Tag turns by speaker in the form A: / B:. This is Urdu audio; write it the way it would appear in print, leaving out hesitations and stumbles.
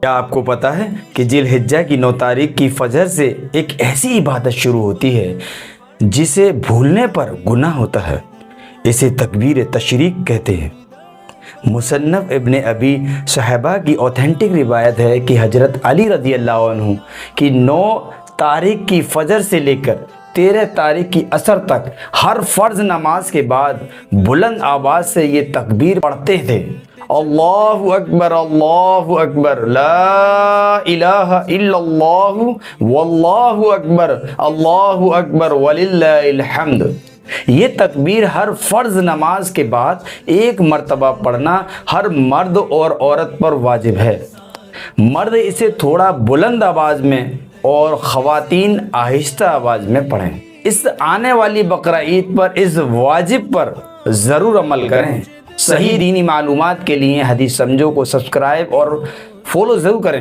A: کیا آپ کو پتہ ہے کہ ذی الحجہ کی 9 تاریخ کی فجر سے ایک ایسی عبادت شروع ہوتی ہے جسے بھولنے پر گناہ ہوتا ہے؟ اسے تکبیر تشریق کہتے ہیں۔ مصنف ابن ابی شیبہ کی اوتھینٹک روایت ہے کہ حضرت علی رضی اللہ عنہ کی 9 تاریخ کی فجر سے لے کر 13 تاریخ کی عصر تک ہر فرض نماز کے بعد بلند آواز سے یہ تکبیر پڑھتے تھے: اللہ اکبر لا الہ الا اللہ واللہ اکبر اللہ اکبر وللہ الحمد۔ یہ تکبیر ہر فرض نماز کے بعد ایک مرتبہ پڑھنا ہر مرد اور عورت پر واجب ہے۔ مرد اسے تھوڑا بلند آواز میں اور خواتین آہستہ آواز میں پڑھیں۔ اس آنے والی بقرہ عید پر اس واجب پر ضرور عمل کریں۔ صحیح دینی معلومات کے لیے حدیث سمجھو کو سبسکرائب اور فالو ضرور کریں۔